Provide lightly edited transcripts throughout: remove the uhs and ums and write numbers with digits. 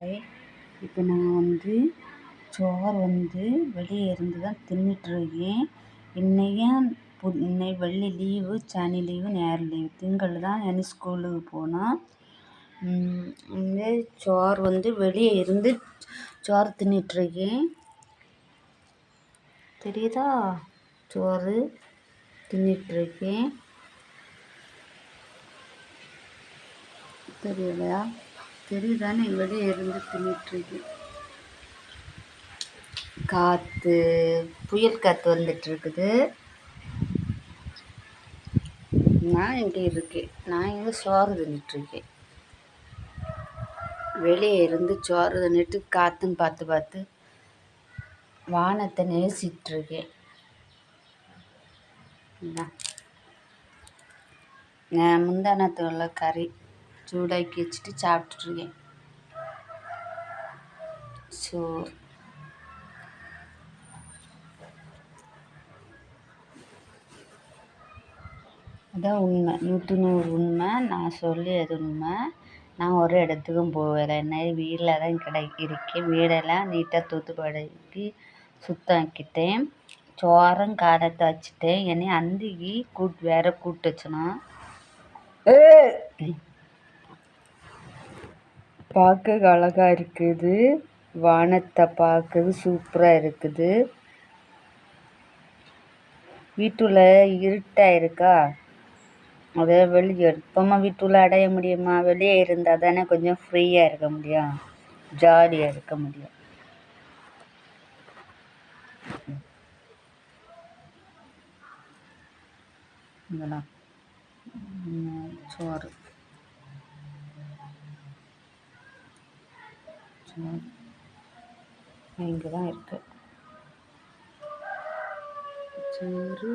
இப்போ நான் வந்து சோறு வெளியே இருந்து தான் தின்னுட்டுருக்கேன். இன்னைக்கு வெள்ளி லீவு, சனி லீவு, ஞாயிறு லீவு. திங்கள் தான் நான் ஸ்கூலுக்கு போனோம். இந்த சோறு வெளியே இருந்து சோறு தின்னுட்டுருக்கேன். தெரியுதா? சோறு தின்னுட்டுருக்கேன். தெரியலையா? தெரியுதானே? வெளியே இருந்து தின்னுட்டுருக்கேன். காற்று, புயல் காற்று வந்துட்டுருக்குது. நான் இங்கே இருக்கேன். நான் இங்கே சோறு தின்னுட்டுருக்கேன். வெளியே இருந்து சோறு தின்னுட்டு காற்றுன்னு பார்த்து வானத்தை நேசிட்டுருக்கேன். நான் முந்தானத்தில் உள்ள கறி சூடாக்கி வச்சுட்டு சாப்பிட்டுருக்கேன். சோறு அதான் உண்மை, 100 உண்மை. நான் சொல்லியது உண்மை. நான் ஒரு இடத்துக்கும் போகலை. என்ன வீட்டில் தான் இருக்கேன். வீடெல்லாம் நீட்டாக தூத்துப்படைக்கு சுத்தமாக்கிட்டேன். சோறும் காரத்தை வச்சுட்டேன். என்னை அந்திக்கு வேற கூப்பிட்டு வச்சனா. பார்க்க அழகாக இருக்குது. வானத்தை பார்க்குறது சூப்பராக இருக்குது. வீட்டுல இருட்டாக இருக்கா, அதே வெளியே இப்போமா வீட்டுள்ள அடைய முடியுமா? வெளியே இருந்தால் தானே கொஞ்சம் ஃப்ரீயாக இருக்க முடியும், ஜாலியாக இருக்க முடியும். இதெல்லாம் சோறு இங்கே தான் இருக்கு சோறு.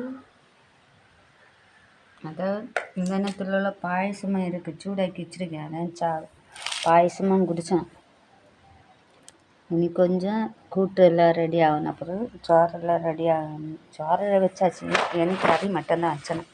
அதாவது இந்தனத்தில் உள்ள பாயசமாக இருக்குது, சூடாக்கி வச்சுருக்கேன். அதான் பாயசமாக குடித்தேன். இனி கொஞ்சம் கூட்டு எல்லாம் ரெடி ஆகணும். அப்புறம் சோறெல்லாம் ரெடி ஆகணும். சோறு வச்சாச்சு, எனக்கு கறி மட்டும்தான் வச்சேன்.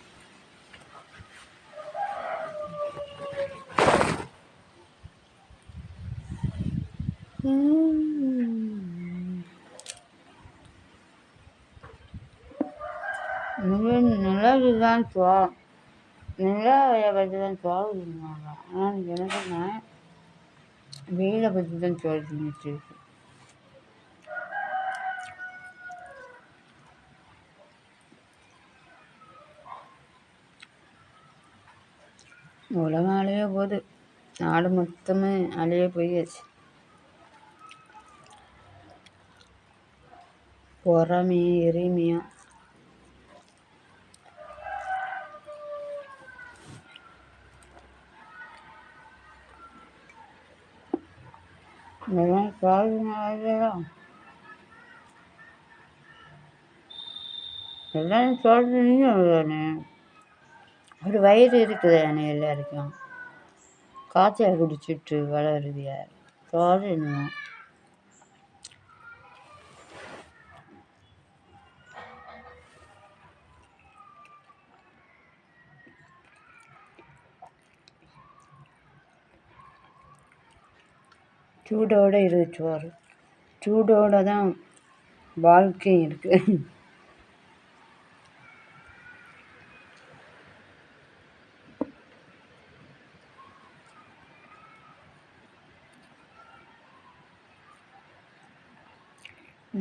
நிலவுதான் சோறு, நிலாவை பற்றி தான் சோறு தின்னாங்க. ஆனால் எனக்கு நான் வெயிலை பற்றி தான் சோறு தின்னுட்டு இருக்கு. உலகம் அழிய போகுது, நாடு மொத்தமே அழிய போயாச்சு. பொறாமையும் எரிமையும் இதெல்லாம் சாதினாதான் எல்லாரும் சொல்றீங்க. தானே ஒரு வயிறு இருக்குது தானே எல்லாருக்கும். காய்ச்சல் குடிச்சிட்டு வளருதிய சொல்லணும். சூடோடு இருக்கு சோறு, சூடோடு தான் வாழ்க்கையும் இருக்குது.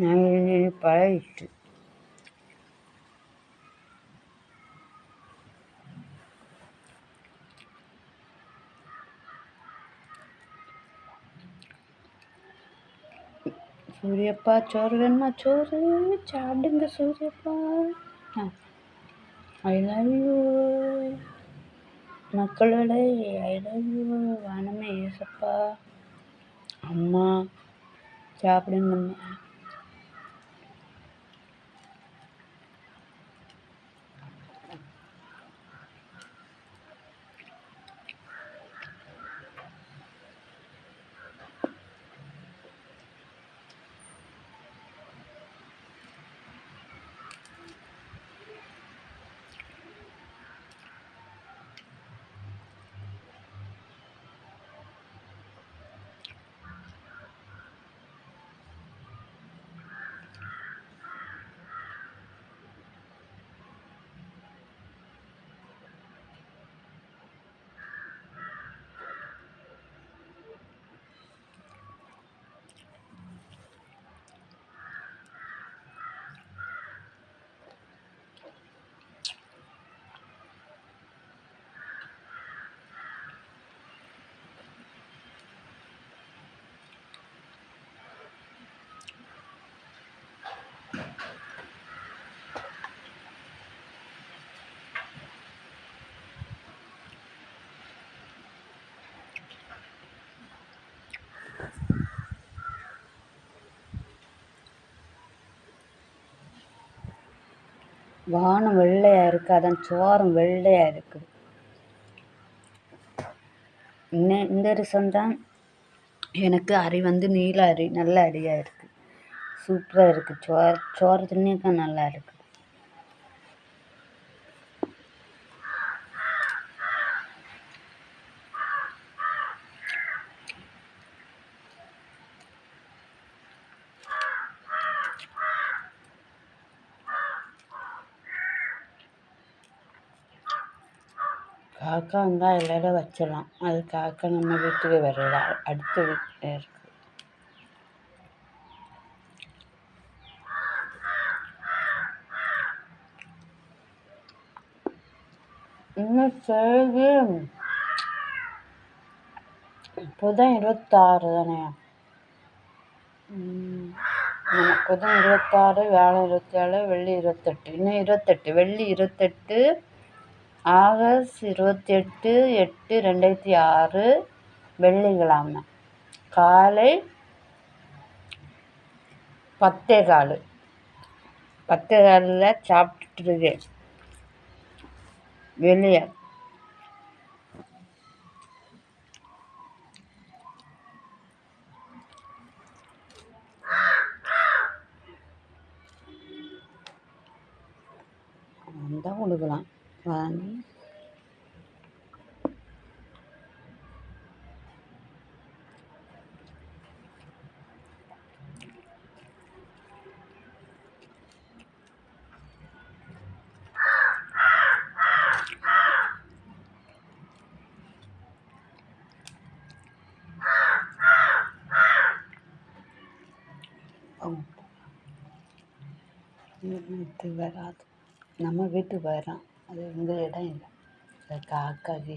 நான் பழகிட்டு சூரியப்பா சோறு வேணுமா? சோறு சாப்பிடுங்க சூரியப்பா. ஐ லவ் யூ மக்களோட, ஐ லவ் யூ வானமே ஏசப்பா. அம்மா சாப்பிடுங்கம்மா. வானம் வெள்ளையாக இருக்குது, அதான் சோறும் வெள்ளையாக இருக்குது. இந்த ரிசம் தான் எனக்கு அரி வந்து நீல அரி, நல்ல அரியாக இருக்குது, சூப்பராக இருக்குது. சோறு தின்னிக்கா நல்லா இருக்குது. காக்கா வந்தால் இலையில வச்சிடலாம். அது காக்கா நம்ம வீட்டுக்கு வரல, அடுத்த வீட்டில் இருக்கு. இன்னும் செய்தி புதன் 26 தானே. புதன் 26, வியாழன் 27, வெள்ளி 28. இன்னும் 28, வெள்ளி 28, ஆகஸ்ட் 28, 8, 2006, வெள்ளிக்கிழமை காலை 10:15. 10:15 சாப்பிட்டுருக்கேன் வெளியே. வந்தால் கொடுக்கலாம். வீட்டுக்கு வராது, நம்ம வீட்டுக்கு வரோம். அது இந்த இடம் இல்லை, அது காக்காக்கு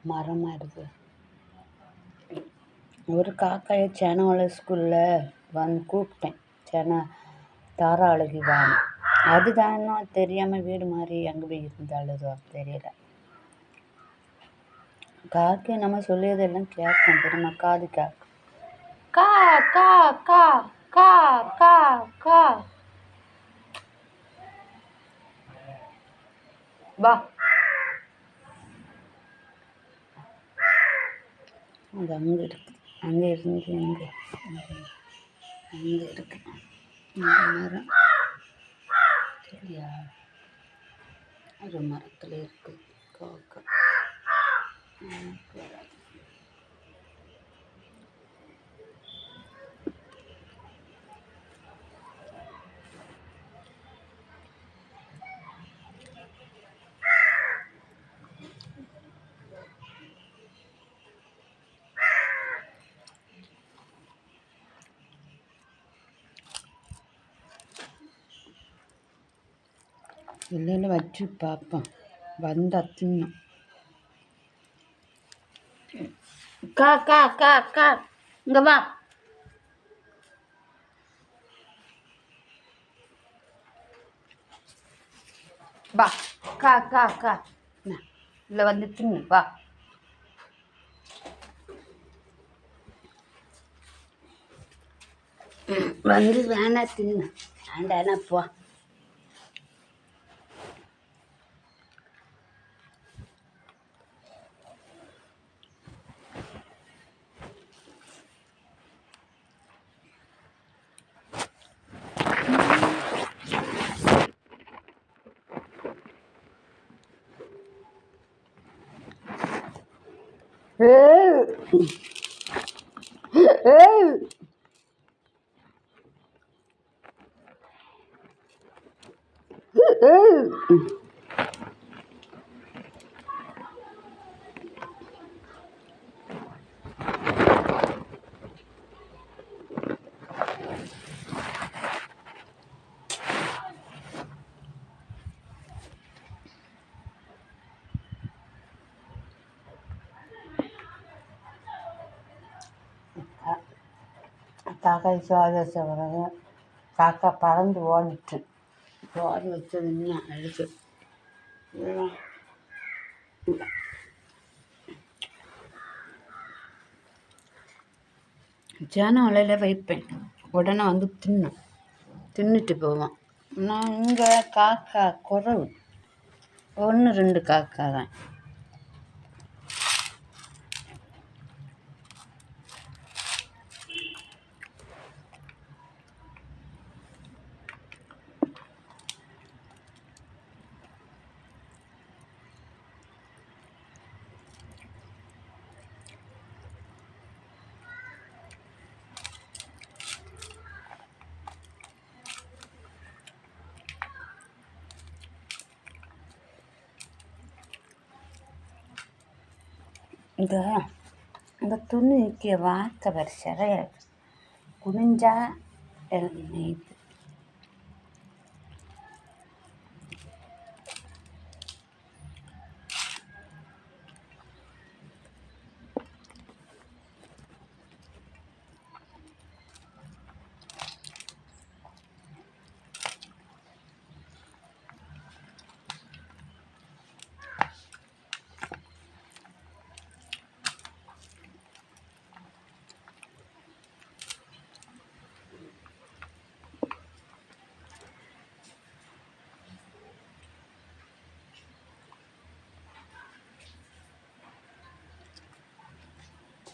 மரமாக இருக்குது. ஒரு காக்காயை சேனவள ஸ்கூலில் வந்து கூப்பிட்டேன், தாராளகி வாங்க. அதுதான் இன்னும் தெரியாமல் வீடு மாதிரி அங்கே போய் இருந்தாலும் தெரியல. காக்கை நம்ம சொல்லியதெல்லாம் கேட்கும், தெரியுமா? காது கேட்கும். கா கா கா கா கா கா. வா, அது அங்கே இருக்கு, அங்கே இருந்து அங்கே இருக்கு இந்த மரம். சரியா, ஒரு மரத்தில் இருக்கு காக்கா. இல்லைன்னு வச்சு பார்ப்போம், வந்தா தின்னும். கா கா கா கா, இங்கே வா. வா, கா கா கா, இல்லை வந்து தின்னு, வா. வந்து வேணா தின்னு, வேண்டானா போ. காக்கா சோறு வச்ச பிறகு காக்கா பறந்து ஓடிட்டு, சோறு வச்சது இன்னும் அழுது. சேனை வலையில் வைப்பேன், உடனே வந்து தின்னுட்டு போவான். நான் இங்கே காக்கா குறவு 1 2 காக்கா தான். இந்த துணிக்கு வார்த்தை வர சரியா குனிஞ்சா இது